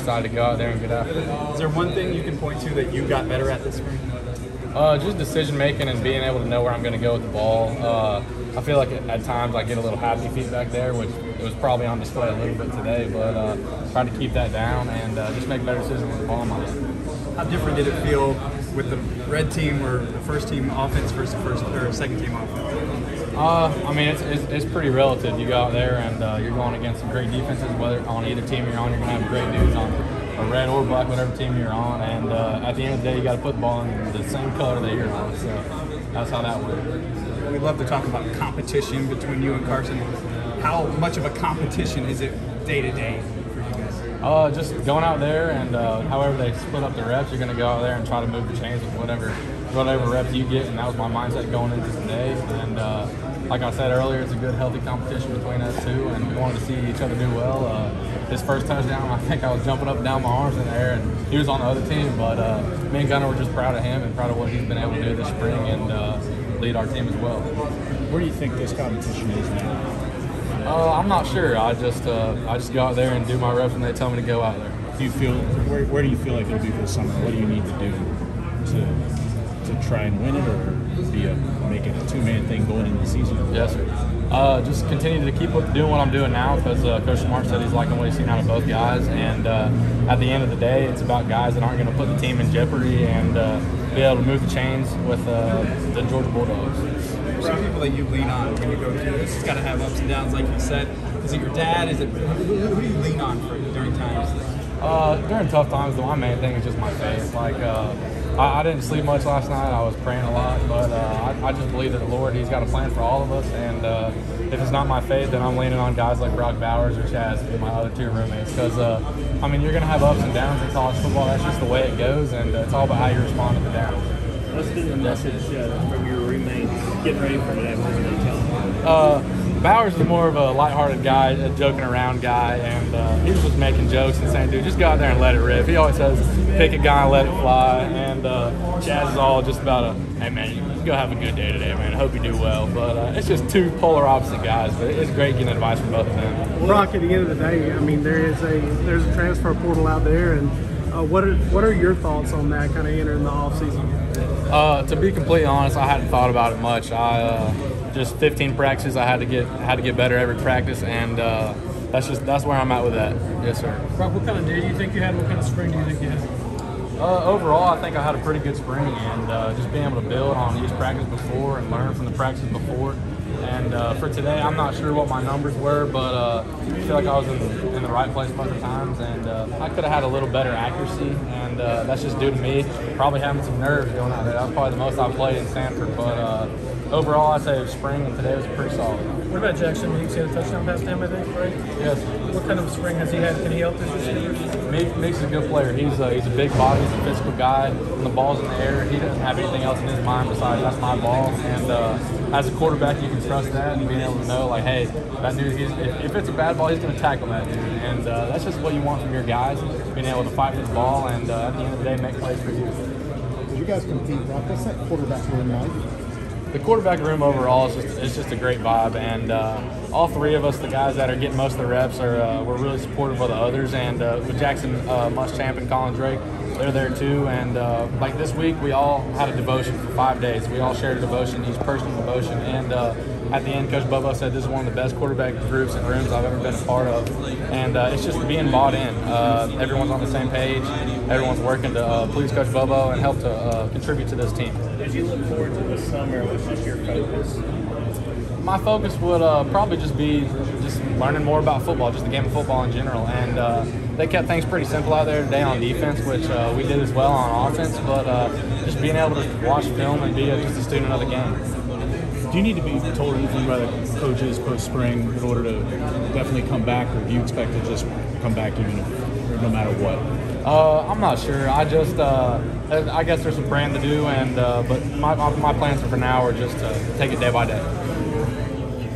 excited to go out there and get after it. Is there one thing you can point to that you got better at this spring? Just decision making and being able to know where I'm going to go with the ball. I feel like at times I get a little happy feet back there, which it was probably on display a little bit today, but trying to keep that down and just make better decisions with the ball in my hand. How different did it feel with the red team or the first team offense versus the second team offense? I mean, it's pretty relative. You go out there and you're going against some great defenses. Whether on either team you're on, you're going to have great dudes on a red or black, whatever team you're on. And at the end of the day, you got to put the ball in the same color that you're on. So that's how that works. We'd love to talk about competition between you and Carson. How much of a competition is it day to day for you guys? Just going out there and however they split up the reps, you're going to go out there and try to move the chains with whatever reps you get, and that was my mindset going into today. And like I said earlier, it's a good, healthy competition between us two, and we wanted to see each other do well. His first touchdown, I think I was jumping up and down my arms in the air, and he was on the other team. But me and Gunnar were just proud of him and proud of what he's been able to do this spring and lead our team as well. Where do you think this competition is now? I'm not sure. I just go out there and do my reps when they tell me to go out there. Do you feel where do you feel like it'll be for the summer? What do you need to do to try and win it, or make it a two-man thing going into the season? Yes, sir. Just continue to keep doing what I'm doing now, because Coach Smart said he's liking what he's seen out of both guys. And at the end of the day, it's about guys that aren't going to put the team in jeopardy and be able to move the chains with the Georgia Bulldogs. Some people that you lean on when you go through this, it's got to have ups and downs, like you said. Is it your dad? Is it who do you lean on during times? During tough times, my main thing is just my faith. Like I didn't sleep much last night. I was praying a lot, but I just believe that the Lord, He's got a plan for all of us. And if it's not my faith, then I'm leaning on guys like Brock Bowers or Chaz, my other two roommates. Because I mean, you're going to have ups and downs in college football. That's just the way it goes, and it's all about how you respond to the downs. What's been the message from your roommates getting ready for today? What were they telling you? Bowers is more of a lighthearted guy, a joking around guy, and he was just making jokes and saying, dude, just go out there and let it rip. He always says, pick a guy and let it fly. And Chaz is all just about hey, man, you go have a good day today, man. I hope you do well. But it's just two polar opposite guys, but it's great getting advice from both of them. Brock, at the end of the day, I mean, there's a transfer portal out there, and what are your thoughts on that kind of entering the offseason? To be completely honest, I hadn't thought about it much. Just 15 practices, I had to get better every practice, and that's where I'm at with that. Yes, sir. Brock, what kind of day do you think you had? What kind of spring do you think you had? Overall, I think I had a pretty good spring, and just being able to build on each practice before and learn from the practices before. And for today, I'm not sure what my numbers were, but I feel like I was in the right place most of the times, and I could have had a little better accuracy, and that's just due to me probably having some nerves going out there. That was probably the most I've played in Stanford, but overall, I'd say it was spring, and today was pretty solid. What about Jackson Meeks? He had a touchdown pass to him, I think, right? Yes. What kind of spring has he had? Can he help his receivers? Meeks is a good player. He's a big body. He's a physical guy. When the ball's in the air, he doesn't have anything else in his mind besides that's my ball. And as a quarterback, you can trust that and being able to know, like, hey, that dude, if it's a bad ball, he's going to tackle that dude. And that's just what you want from your guys, being able to fight for the ball and at the end of the day, make plays for you. As you guys compete, Brock, what's that quarterback room like? The quarterback room overall is just a great vibe, and all three of us, the guys that are getting most of the reps, we're really supportive of the others. And with Jackson Muschamp and Colin Drake, they're there too. And like this week, we all had a devotion for 5 days. We all shared a devotion, each personal devotion. And at the end, Coach Bobo said this is one of the best quarterback groups and rooms I've ever been a part of. And it's just being bought in. Everyone's on the same page. Everyone's working to please Coach Bobo and help to contribute to this team. As you look forward to the summer, what's your focus? My focus would probably just be learning more about football, just the game of football in general. And they kept things pretty simple out there today on defense, which we did as well on offense. But just being able to watch film and be just a student of the game. Do you need to be told anything by the coaches post-spring in order to definitely come back, or do you expect to just come back even if, no matter what? I'm not sure. I guess there's some praying to do, and but my plans for now are just to take it day by day.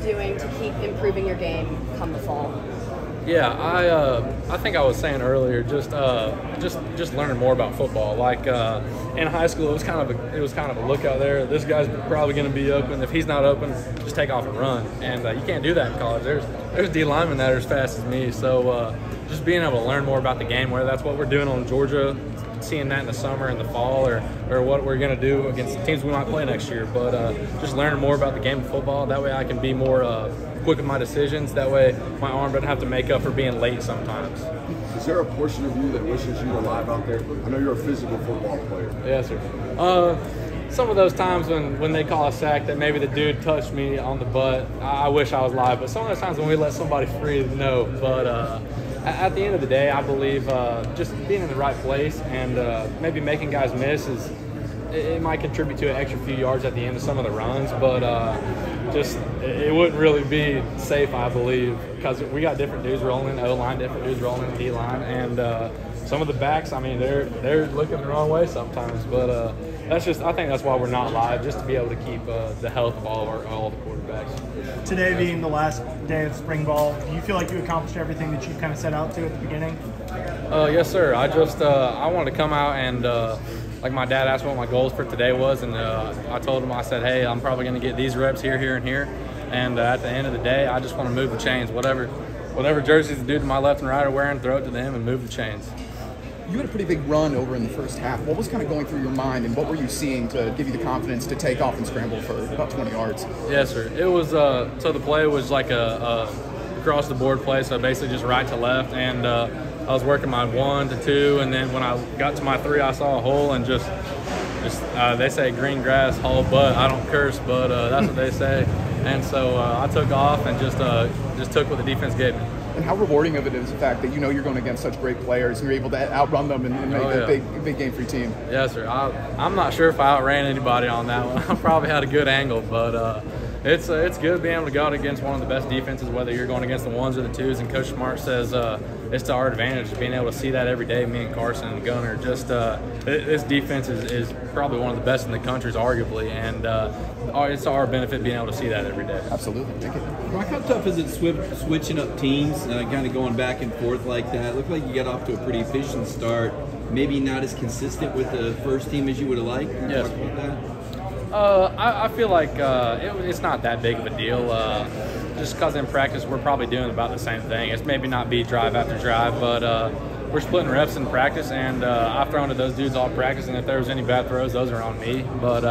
Doing to keep improving your game come the fall? Yeah, I think I was saying earlier, just learning more about football. Like in high school, it was kind of a look out there. This guy's probably going to be open. If he's not open, just take off and run. And you can't do that in college. There's D linemen that are as fast as me. So just being able to learn more about the game, whether that's what we're doing on Georgia, seeing that in the summer and the fall, or what we're going to do against the teams we might play next year. But just learning more about the game of football. That way I can be more quick with my decisions. That way my arm doesn't have to make up for being late sometimes. Is there a portion of you that wishes you were live out there? I know you're a physical football player. Yes, sir. Some of those times when they call a sack that maybe the dude touched me on the butt, I wish I was live. But some of those times when we let somebody free, no. But at the end of the day, I believe just being in the right place and maybe making guys miss it might contribute to an extra few yards at the end of some of the runs, but it wouldn't really be safe, I believe, because we got different dudes rolling in the O-line, different dudes rolling in the D-line, and some of the backs, I mean, they're looking the wrong way sometimes, but I think that's why we're not live, just to be able to keep the health of all the quarterbacks. Today being the last day of spring ball, do you feel like you accomplished everything that you kind of set out to at the beginning? Yes, sir. I wanted to come out and like my dad asked what my goals for today was, and I told him, I said, hey, I'm probably going to get these reps here, here, and here, and at the end of the day, I just want to move the chains. Whatever jerseys the dude to my left and right are wearing, throw it to them and move the chains. You had a pretty big run over in the first half. What was kind of going through your mind, and what were you seeing to give you the confidence to take off and scramble for about 20 yards? Yes, sir. It was so the play was like a across the board play, so basically just right to left, and I was working my 1 to 2, and then when I got to my 3, I saw a hole, and just they say green grass, hole butt. I don't curse, but that's what they say. And so I took off and just took what the defense gave me. And how rewarding of it is the fact that you know you're going against such great players and you're able to outrun them and make a big game for your team. Yes, sir. I'm not sure if I outran anybody on that one. I probably had a good angle, but it's good being able to go out against one of the best defenses, whether you're going against the 1s or the 2s. And Coach Smart says it's to our advantage being able to see that every day. Me and Carson and Gunner, just this defense is probably one of the best in the country, arguably, and it's to our benefit being able to see that every day. Absolutely. Thank you. Brock, how tough is it switching up teams, kind of going back and forth like that? It looked like you got off to a pretty efficient start. Maybe not as consistent with the first team as you would have liked. Can you talk about that? I feel like it's not that big of a deal. Just because in practice we're probably doing about the same thing. It's maybe not be drive after drive, but we're splitting reps in practice, and I've thrown to those dudes all practice, and if there was any bad throws, those are on me. But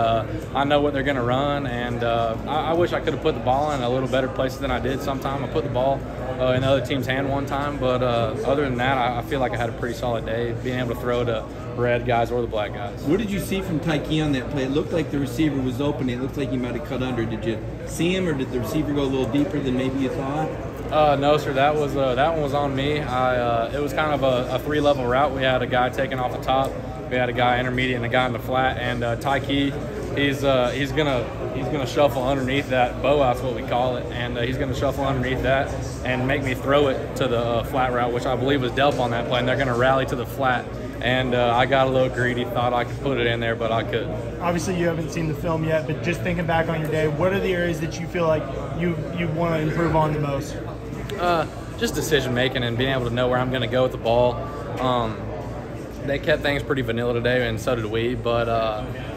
I know what they're going to run, and I wish I could have put the ball in a little better places than I did sometime. I put the ball in the other team's hand one time, but other than that, I feel like I had a pretty solid day being able to throw to red guys or the black guys. What did you see from Tyke on that play? It looked like the receiver was open. It looked like he might have cut under. Did you see him, or did the receiver go a little deeper than maybe you thought? No, sir. That one was on me. It was kind of a 3-level route. We had a guy taking off the top. We had a guy intermediate and a guy in the flat. And Tyke, he's gonna shuffle underneath that bow. That's what we call it. And he's gonna shuffle underneath that and make me throw it to the flat route, which I believe was Delp on that play. And they're gonna rally to the flat. And I got a little greedy, thought I could put it in there, but I couldn't. Obviously, you haven't seen the film yet, but just thinking back on your day, what are the areas that you feel like you want to improve on the most? Just decision making and being able to know where I'm going to go with the ball. They kept things pretty vanilla today, and so did we. But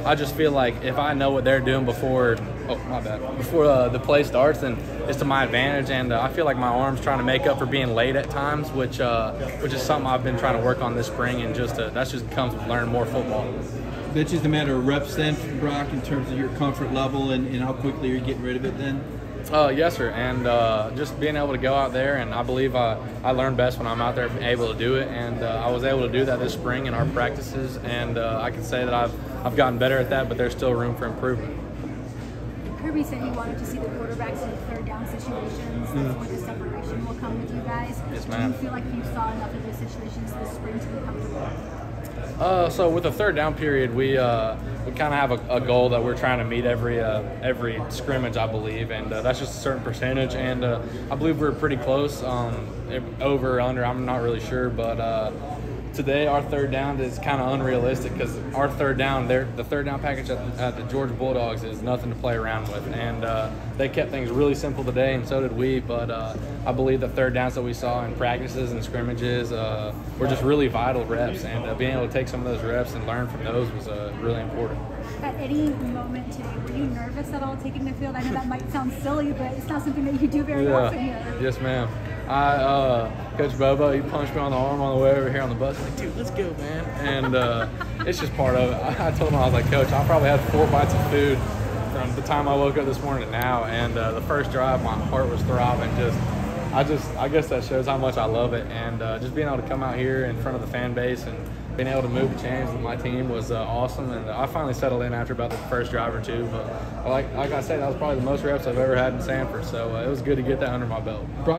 I just feel like if I know what they're doing before the play starts, then it's to my advantage. And I feel like my arm's trying to make up for being late at times, which is something I've been trying to work on this spring. And that just comes with learning more football. That's just a matter of reps then, Brock, in terms of your comfort level and how quickly you're getting rid of it then? Yes, sir. And just being able to go out there, and I believe I learn best when I'm out there able to do it. And I was able to do that this spring in our practices, and I can say that I've gotten better at that, but there's still room for improvement. Kirby said he wanted to see the quarterbacks in third down situations. That's where the separation will come with you guys. Yes, ma'am. Do you feel like you saw enough of those situations this spring to be comfortable? So with the third down period, we kind of have a goal that we're trying to meet every scrimmage, I believe, and that's just a certain percentage. And I believe we're pretty close. Over or under, I'm not really sure, but today our third down is kind of unrealistic because our third down, the third down package at the Georgia Bulldogs is nothing to play around with, and they kept things really simple today, and so did we. But I believe the third downs that we saw in practices and scrimmages were just really vital reps, and being able to take some of those reps and learn from those was really important. At any moment today, were you nervous at all taking the field? I know that might sound silly, but it's not something that you do very often here. Yes, ma'am. Coach Bobo, he punched me on the arm on the way over here on the bus. Like, dude, let's go, man. And it's just part of it. I told him, I was like, Coach, I probably had 4 bites of food from the time I woke up this morning to now. And the first drive, my heart was throbbing. I guess that shows how much I love it. And just being able to come out here in front of the fan base and being able to move the chains with my team was awesome. And I finally settled in after about the first drive or two. But like I said, that was probably the most reps I've ever had in Sanford. So it was good to get that under my belt.